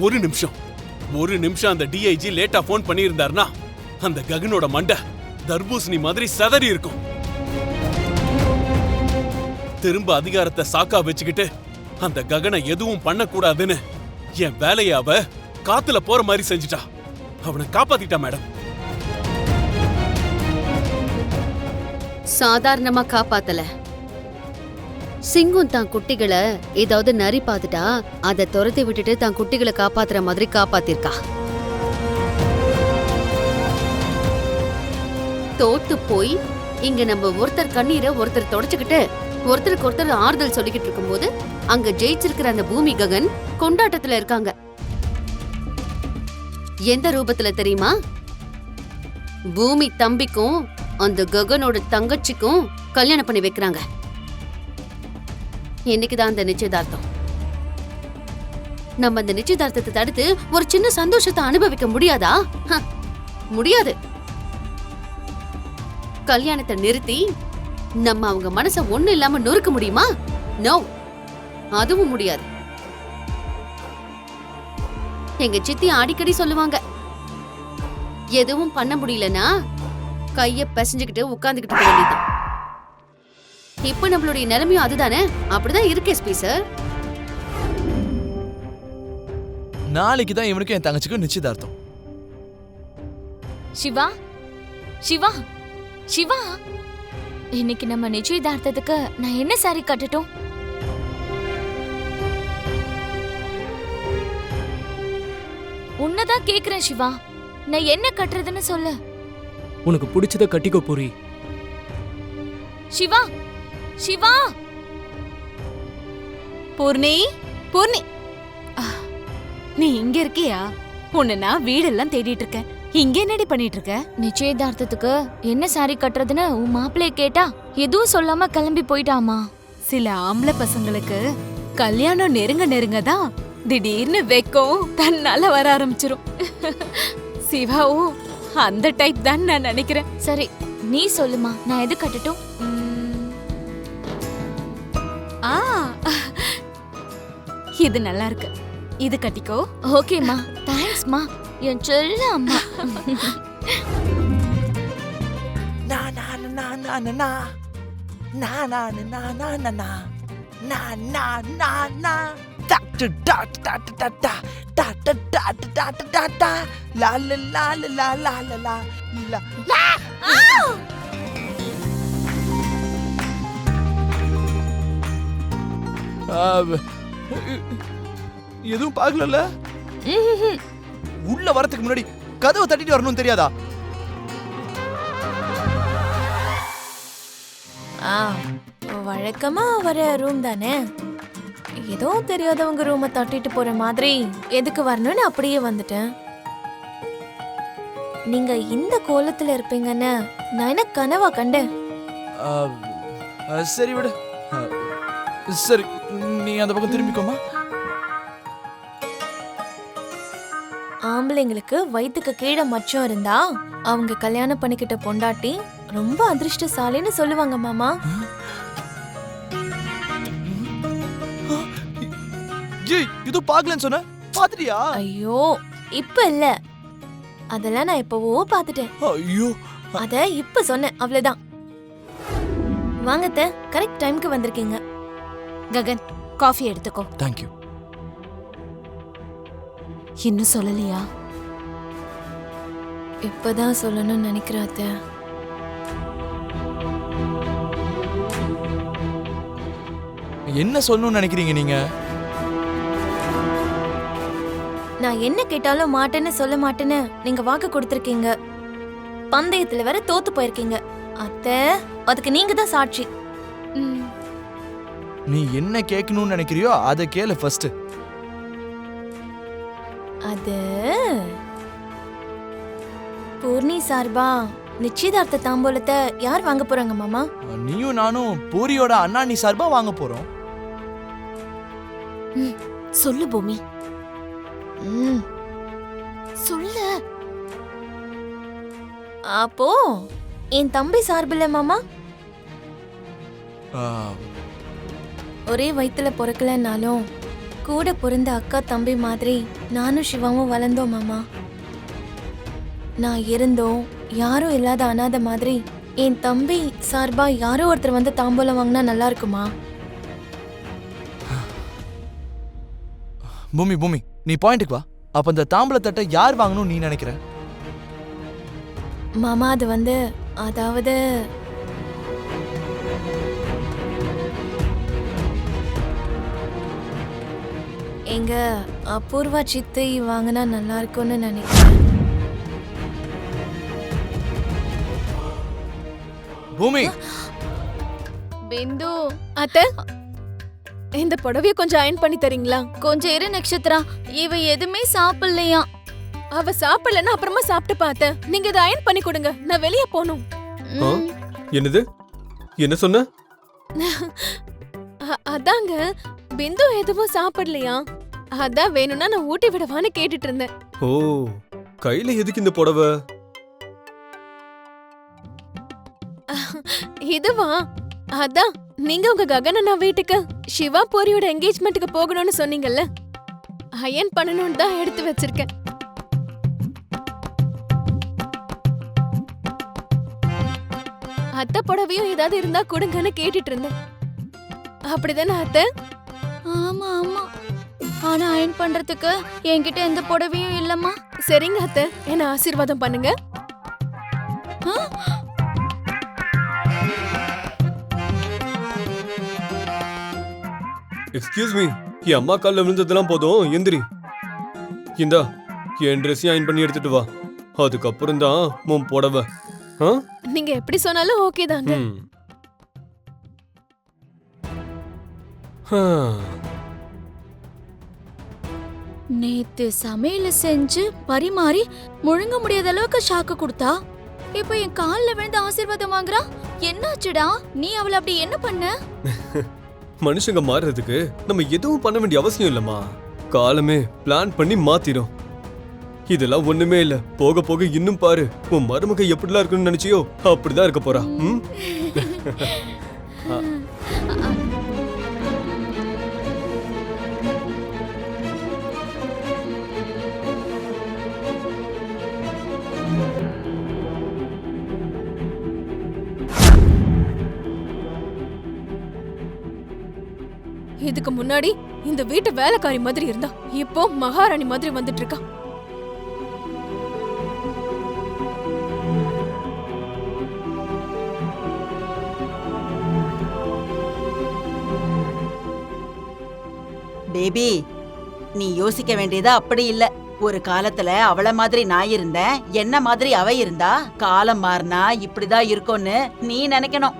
ஒரு நிமிஷம் ஒரு நிமிஷம் அந்த டிஐஜி லேட்டா போன் பண்ணியிருந்தாருன்னா அந்த ககனோட மண்டை தர்பூசணி மாதிரி சதறி இருக்கும். திரும்ப அதிகாரத்தை சாக்கா வச்சுக்கிட்டு அந்த ககனை எதுவும் பண்ணக்கூடாதுன்னு என் வேலைய அவ காத்துல போற மாதிரி செஞ்சுட்டா. அவனை காப்பாத்திட்டா மேடம். சாதாரணமா காப்பாத்தல. சிங்கம் தான் குட்டிகளை ஏதாவது நரி பாத்துட்டா அதை துரத்தி விட்டுட்டு தான் குட்டிகளை காப்பாத்துற மாதிரி காப்பாத்திருக்கா. தோத்து போய் இங்க நம்ம ஒருத்தர் கண்ணீரை ஒருத்தர் தொடச்சுக்கிட்டு ஒருத்தருக்கு ஒருத்தர் ஆறுதல் சொல்லிக்கிட்டு இருக்கும்போது அங்க ஜெயிச்சிருக்கிற அந்த பூமி ககன் கொண்டாட்டத்துல இருக்காங்க. எந்த ரூபத்துல தெரியுமா? பூமி தம்பிக்கும் அந்த ககனோட தங்கச்சிக்கும் கல்யாணம் பண்ணி வைக்கிறாங்க. இன்னைக்குதான் அந்த நிச்சயதார்த்தம். நம்ம அந்த நிச்சயதார்த்தத்தை தடுத்து ஒரு சின்ன சந்தோஷத்தை அனுபவிக்க முடியாதா? முடியாது. கல்யாணத்தை நிறுத்தி நம்ம அவங்க மனச ஒண்ணு இல்லாம நொறுக்க முடியுமா? நோ, அதுவும் முடியாது. எங்க சித்தி அடிக்கடி சொல்லுவாங்க, எதுவும் பண்ண முடியலன்னா கைய பிசைஞ்சுக்கிட்டு உட்கார்ந்துகிட்டு இருக்க வேண்டியதுதான். இப்ப நம்மளுடைய நிலைமையும் அதுதானே. அப்படிதான் இருக்கு எஸ்பி சார். நாளைக்கு தான் இவனுக்கு என் தங்கச்சிக்கும் நிச்சயதார்த்தம். சிவா, சிவா, சிவா, இன்னைக்கு நம்ம நிச்சயதார்த்தத்துக்கு நான் என்ன சாரி கட்டட்டும்? உன்னதான் கேக்குறேன் சிவா, நான் என்ன கட்டுறதுன்னு சொல்லு. உனக்கு பிடிச்சத கட்டிக்கோ பூரி. சிவா, சிவா. பூர்ணி, பூர்ணி, நீ இங்க இருக்கியா? உன்னை நான் வீடெல்லாம் தேடிட்டு இருக்கேன். இங்க என்னடி பண்ணிட்டு இருக்க? நிச்சயதார்த்தத்துக்கு என்ன சாரி கட்டுறதுன்னு உன் மாப்பிள்ளைய கேட்டா எதுவும் சொல்லாம கிளம்பி போயிட்டாமா. சில ஆம்பளை பசங்களுக்கு கல்யாணம் நெருங்க தான் திடீர்னு வெக்கம் தன்னால வர ஆரம்பிச்சிரும். சிவாவும் அந்த டைப் தான் நான் நினைக்கிறேன். சரி, நீ சொல்லுமா, நான் எது கட்டட்டும்? ஆ, இது நல்லா இருக்கு, இது கட்டிக்கோ. ஓகேம்மா, தேங்க்ஸ்மா, என் செல்ல அம்மா. எதுவும் பார்க்கல. உள்ள வரதுக்கு முன்னாடி கதவை தட்டிட்டு வரணும் தெரியாதா? வழக்கமா வர ரூம் தானே, ஏதோ தெரியாதவங்க ரூமை தட்டிட்டு போற மாதிரி எதுக்கு வரணும்னு அப்படியே வந்துட்டேன். நீங்க இந்த கோலத்துல இருப்பீங்கன்னு நான் என்ன கனவா கண்டேன்? சரி விடு. சரி, நீ அந்த பக்கம் திரும்பிக்கோமா. ஆம்பளைங்களுக்கு வயிற்றுக்கு கீழே மச்சம் இருந்தா அவங்க கல்யாணம் பண்ணிக்கிட்ட பொண்டாட்டி ரொம்ப அதிர்ஷ்டசாலின்னு சொல்லுவாங்க மாமா. இது பாக்கலன்னு சொன்ன, பாத்துட்டியா? ஐயோ, இப்ப இல்ல, அதெல்லாம் நான் எப்பவோ பாத்துட்டேன். ஐயோ, அத இப்ப சொன்னேன், அவ்வளவுதான். வாங்கத்த, கரெக்ட் டைம்க்கு வந்திருக்கீங்க. ககன், காஃபி எடுத்துக்கோ. தேங்க்யூ. இன்னும் சொல்லலையா? இப்பதான் சொல்லணும்னு நினைக்கிறேன் அத்தை. என்ன சொல்லணும்னு நினைக்கிறீங்க நீங்க? நான் என்ன கேட்டாலும் மாட்டேன்னு சொல்ல மாட்டேன்னு நீங்க வாக்கு கொடுத்திருக்கீங்க. பந்தயத்துல வேற தோத்து போயிருக்கீங்க அத்தை, அதுக்கு நீங்க தான் சாட்சி. நீ என்ன கேட்கணும்னு நினைக்கிறியோ அதை கேளு ஃபர்ஸ்ட். அது பூர்ணி சார்பா நிச்சயதார்த்த தாம்பூலத்தை யார் வாங்க போறாங்க மாமா? நீயும் நானும் பூரியோட அண்ணாணி சார்பா வாங்க போறோம். சொல்லு பூமி, சொல்லு. அப்போ என் தம்பி சார்பில்ல மாமா? ஒரே வயித்துல பிறக்கலன்னாலும் கூட பிறந்த அக்கா தம்பி மாதிரி நானும் சிவாவும் வளர்ந்தோம் மாமா. நான் இருந்தோம் யாரும் இல்லாத அனாதை மாதிரி என் தம்பி சார்பா யாரோ ஒருத்தர் வந்து தாம்பூலம் வாங்கினா நல்லா இருக்குமா? பூமி பூமி நீ பாயிண்ட்டுக்கு வா. அப்ப இந்த தாம்பூலத்தட்டை யார் வாங்கணும் நீ நினைக்கிற? மாமா அது வந்து அதாவது எங்க அபூர்வா சித்தை வாங்கினா நல்லா இருக்கும்னு நினைக்கிறேன். பூமி பிந்து அத்தை, இந்த புடவைய கொஞ்சம் அயன் பண்ணி தரீங்களா? கொஞ்சம் இரு நட்சத்திரா, இவ எதுவுமே சாப்பிடலையா? அவ சாப்பிடலன்னா அப்புறமா சாப்பிட்டு பார்த்த. நீங்க இதை அயன் பண்ணி கொடுங்க, நான் வெளிய போகணும். என்னது? என்ன சொன்ன? அதாங்க பிந்து எதுவும் சாப்பிடலையா, அதான் வேணும்னா நான் ஊட்டி விடவான்னு கேட்டுட்டு இருந்தேன். ஓ, கையில எதுக்கு இந்த புடவை? இதுவா? அதான் நீங்க உங்க ககனண்ணா வீட்டுக்கு சிவா போரியோட என்கேஜ்மெண்ட்டுக்கு போகணும்னு சொன்னீங்கல்ல, அயன் பண்ணணும்னு தான் எடுத்து வச்சிருக்கேன். அத்தை புடவையும் ஏதாவது இருந்தா கொடுங்கன்னு கேட்டுட்டு இருந்தேன். அப்படிதானே அத்தை? ஆமா ஆமா, ஆனா அயன் பண்றதுக்கு என்கிட்ட எந்த புடவையும் இல்லம்மா. சரிங்க அத்தை, என்ன ஆசீர்வாதம் பண்ணுங்க. எக்ஸ்கியூஸ் மீ, என் அம்மா காலில் விழுந்ததெல்லாம் போதும், எந்திரி. இந்தா என் ட்ரெஸ்ஸையும் அயன் பண்ணி எடுத்துட்டு வா. அதுக்கப்புறம் தான் உன் புடவை. நீங்க எப்படி சொன்னாலும் ஓகே தாங்க. நேத்து சமையல செஞ்சு பரிமாறி முழுங்க முடியாத அளவுக்கு ஷாக்கு கொடுத்தா, இப்போ என் கால்ல விழுந்து ஆசீர்வாதம் வாங்குறா. என்னாச்சுடா? நீ அவளை அப்படி என்ன பண்ண? மனுஷங்க மாறுறதுக்கு நம்ம எதுவும் பண்ண வேண்டிய அவசியம் இல்லம்மா. காலமே பிளான் பண்ணி மாத்திரும். இதெல்லாம் ஒண்ணுமே இல்ல. போக போக இன்னும் பாரு, உன் மருமக எப்படிலாம் இருக்குன்னு நினைச்சியோ அப்படிதான் இருக்க போறா. இதுக்கு முன்னாடி இந்த வீட்டு வேலைக்காரி மாதிரி இருந்தா, இப்போ மகாராணி மாதிரி வந்துட்டு இருக்கா. பேபி, நீ யோசிக்க வேண்டியது அப்படி இல்ல. ஒரு காலத்துல அவள மாதிரி நான் இருந்தேன், என்ன மாதிரி அவ இருந்தா. காலம் மாறினா இப்படிதான் இருக்கும்னு நீ நினைக்கணும்.